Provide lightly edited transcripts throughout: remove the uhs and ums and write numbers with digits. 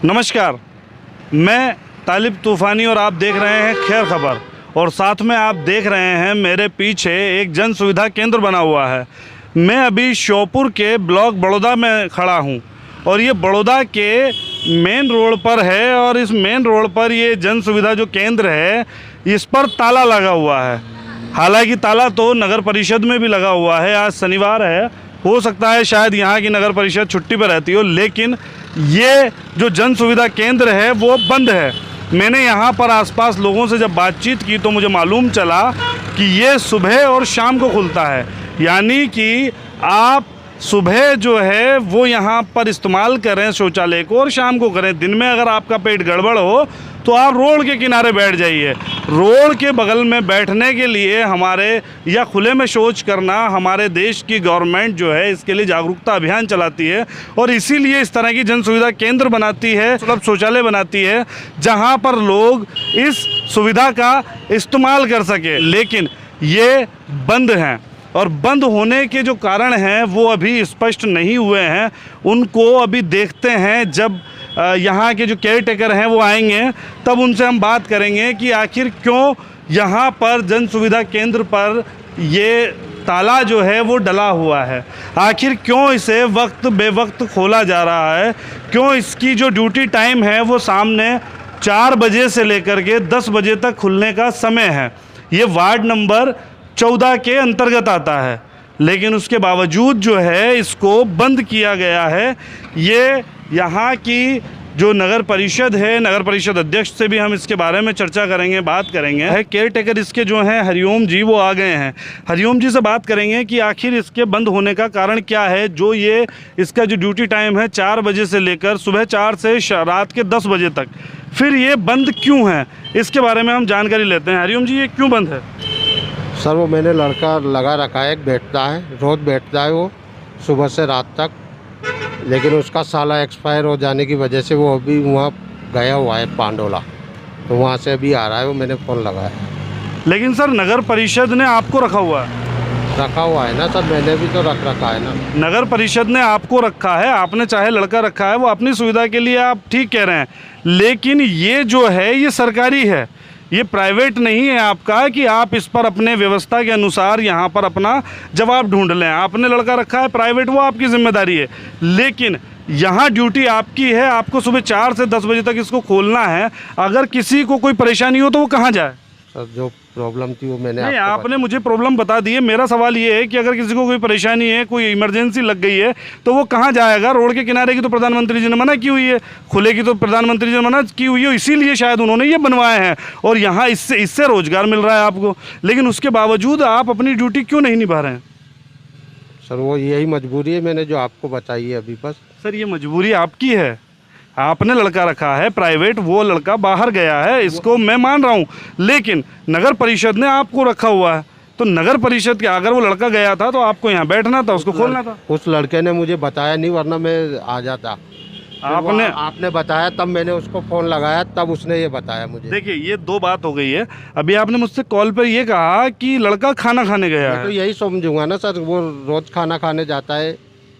नमस्कार, मैं तालिब तूफ़ानी और आप देख रहे हैं खैर खबर। और साथ में आप देख रहे हैं मेरे पीछे एक जन सुविधा केंद्र बना हुआ है। मैं अभी श्योपुर के ब्लॉक बड़ौदा में खड़ा हूं और ये बड़ौदा के मेन रोड पर है और इस मेन रोड पर ये जन सुविधा जो केंद्र है इस पर ताला लगा हुआ है। हालांकि ताला तो नगर परिषद में भी लगा हुआ है। आज शनिवार है, हो सकता है शायद यहाँ की नगर परिषद छुट्टी पर रहती हो, लेकिन ये जो जन सुविधा केंद्र है वो बंद है। मैंने यहाँ पर आसपास लोगों से जब बातचीत की तो मुझे मालूम चला कि ये सुबह और शाम को खुलता है, यानी कि आप सुबह जो है वो यहाँ पर इस्तेमाल करें शौचालय को और शाम को करें। दिन में अगर आपका पेट गड़बड़ हो तो आप रोड के किनारे बैठ जाइए। रोड के बगल में बैठने के लिए हमारे या खुले में शौच करना हमारे देश की गवर्नमेंट जो है इसके लिए जागरूकता अभियान चलाती है और इसीलिए इस तरह की जन सुविधा केंद्र बनाती है, सुलभ शौचालय बनाती है जहाँ पर लोग इस सुविधा का इस्तेमाल कर सके। लेकिन ये बंद हैं और बंद होने के जो कारण हैं वो अभी स्पष्ट नहीं हुए हैं। उनको अभी देखते हैं, जब यहाँ के जो केयर टेकर हैं वो आएंगे तब उनसे हम बात करेंगे कि आखिर क्यों यहाँ पर जन सुविधा केंद्र पर ये ताला जो है वो डला हुआ है, आखिर क्यों इसे वक्त बेवक्त खोला जा रहा है, क्यों इसकी जो ड्यूटी टाइम है वो सामने 4 बजे से लेकर के 10 बजे तक खुलने का समय है। ये वार्ड नंबर 14 के अंतर्गत आता है, लेकिन उसके बावजूद जो है इसको बंद किया गया है। ये यहाँ की जो नगर परिषद है, नगर परिषद अध्यक्ष से भी हम इसके बारे में चर्चा करेंगे, बात करेंगे। है केयर टेकर इसके जो हैं हरिओम जी, वो आ गए हैं। हरिओम जी से बात करेंगे कि आखिर इसके बंद होने का कारण क्या है। जो ये इसका जो ड्यूटी टाइम है 4 बजे से लेकर सुबह 4 से रात के 10 बजे तक, फिर ये बंद क्यों है इसके बारे में हम जानकारी लेते हैं। हरिओम जी, ये क्यों बंद है? सर वो मैंने लड़का लगा रखा है, बैठता है, रोज़ बैठता है वो सुबह से रात तक, लेकिन उसका साला एक्सपायर हो जाने की वजह से वो अभी वहाँ गया हुआ है पांडोला, तो वहाँ से अभी आ रहा है वो। मैंने फ़ोन लगाया। लेकिन सर नगर परिषद ने आपको रखा हुआ है। रखा हुआ है ना सर, मैंने भी तो रख रखा है ना। नगर परिषद ने आपको रखा है, आपने चाहे लड़का रखा है, वो अपनी सुविधा के लिए, आप ठीक कह रहे हैं, लेकिन ये जो है ये सरकारी है, ये प्राइवेट नहीं है आपका कि आप इस पर अपने व्यवस्था के अनुसार यहाँ पर अपना जवाब ढूंढ लें। आपने लड़का रखा है प्राइवेट, वो आपकी जिम्मेदारी है, लेकिन यहाँ ड्यूटी आपकी है। आपको सुबह 4 से 10 बजे तक इसको खोलना है। अगर किसी को कोई परेशानी हो तो वो कहाँ जाए? सर जो प्रॉब्लम थी वो मैंने नहीं, आपने मुझे प्रॉब्लम बता दी है। मेरा सवाल ये है कि अगर किसी को कोई परेशानी है, कोई इमरजेंसी लग गई है, तो वो कहाँ जाएगा? रोड के किनारे की तो प्रधानमंत्री जी ने मना की हुई है, खुले की तो प्रधानमंत्री जी ने मना की हुई है, इसीलिए शायद उन्होंने ये बनवाए हैं और यहाँ इससे रोजगार मिल रहा है आपको, लेकिन उसके बावजूद आप अपनी ड्यूटी क्यों नहीं निभा रहे हैं? सर वो यही मजबूरी है मैंने जो आपको बताई है अभी। बस सर ये मजबूरी आपकी है, आपने लड़का रखा है प्राइवेट, वो लड़का बाहर गया है, इसको मैं मान रहा हूँ, लेकिन नगर परिषद ने आपको रखा हुआ है। तो नगर परिषद के अगर वो लड़का गया था तो आपको यहाँ बैठना था, उसको खोलना था। उस लड़के ने मुझे बताया नहीं, वरना मैं आ जाता। आपने बताया तब मैंने उसको फ़ोन लगाया, तब उसने ये बताया मुझे। देखिए ये 2 बात हो गई है। अभी आपने मुझसे कॉल पर ये कहा कि लड़का खाना खाने गया है, तो यही समझूंगा ना सर, वो रोज़ खाना खाने जाता है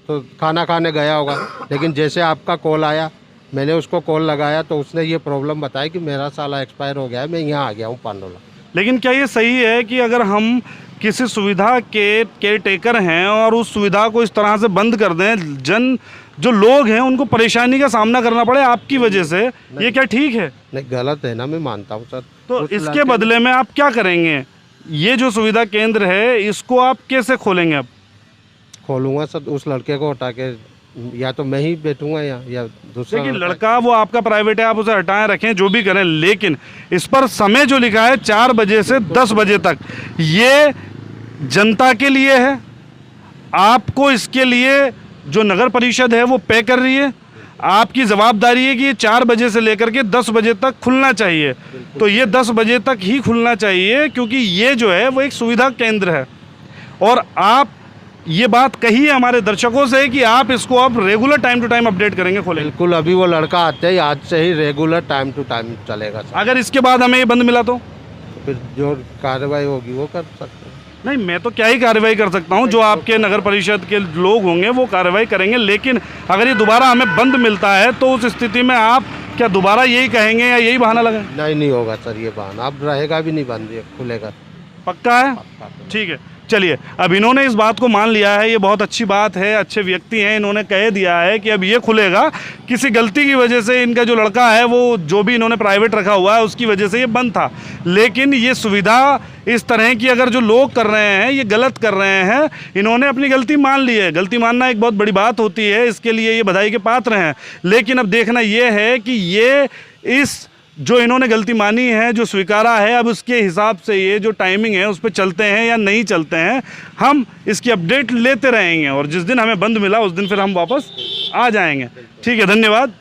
तो खाना खाने गया होगा। लेकिन जैसे आपका कॉल आया, मैंने उसको कॉल लगाया तो उसने ये प्रॉब्लम बताई कि मेरा साला एक्सपायर हो गया है, मैं यहाँ आ गया हूँ पांडोला। लेकिन क्या ये सही है कि अगर हम किसी सुविधा के केयर टेकर हैं और उस सुविधा को इस तरह से बंद कर दें, जो लोग हैं उनको परेशानी का सामना करना पड़े आपकी वजह से, ये क्या ठीक है? नहीं, गलत है ना, मैं मानता हूँ सर। तो इसके बदले में आप क्या करेंगे? ये जो सुविधा केंद्र है इसको आप कैसे खोलेंगे? अब खोलूँगा सर, उस लड़के को हटा के, या तो मैं ही बैठूंगा या दूसरा। देखिए लड़का वो आपका प्राइवेट है, आप उसे हटाएं रखें, जो भी करें, लेकिन इस पर समय जो लिखा है 4 बजे से 10 बजे तक, ये जनता के लिए है। आपको इसके लिए जो नगर परिषद है वो पे कर रही है। आपकी जवाबदारी है कि ये 4 बजे से लेकर के 10 बजे तक खुलना चाहिए, तो ये 10 बजे तक ही खुलना चाहिए, क्योंकि ये जो है वो एक सुविधा केंद्र है। और आप ये बात कही है हमारे दर्शकों से कि आप इसको अब regular time to time update करेंगे, खोलेंगे। बिल्कुल, अभी वो लड़का आते ही आज से ही रेगुलर टाइम टू टाइम चलेगा सर। अगर इसके बाद हमें ये बंद मिला तो फिर जो कार्रवाई होगी वो कर सकते हैं। नहीं, मैं तो क्या ही कार्रवाई कर सकता हूँ, जो आपके नगर परिषद के लोग होंगे वो कार्रवाई करेंगे। लेकिन अगर ये दोबारा हमें बंद मिलता है तो उस स्थिति में आप क्या दोबारा यही कहेंगे या यही बहाना लगाएंगे? नहीं होगा सर ये बहाना, अब रहेगा भी नहीं बंद, ये खुलेगा। पक्का है? ठीक है, चलिए। अब इन्होंने इस बात को मान लिया है, ये बहुत अच्छी बात है, अच्छे व्यक्ति हैं, इन्होंने कह दिया है कि अब ये खुलेगा। किसी गलती की वजह से इनका जो लड़का है वो जो भी इन्होंने प्राइवेट रखा हुआ है उसकी वजह से ये बंद था। लेकिन ये सुविधा इस तरह की अगर जो लोग कर रहे हैं ये गलत कर रहे हैं, इन्होंने अपनी गलती मान ली है। गलती मानना एक बहुत बड़ी बात होती है, इसके लिए ये बधाई के पात्र हैं। लेकिन अब देखना ये है कि ये इस जो इन्होंने गलती मानी है, जो स्वीकारा है, अब उसके हिसाब से ये जो टाइमिंग है उस पर चलते हैं या नहीं चलते हैं, हम इसकी अपडेट लेते रहेंगे और जिस दिन हमें बंद मिला उस दिन फिर हम वापस आ जाएंगे। ठीक है, धन्यवाद।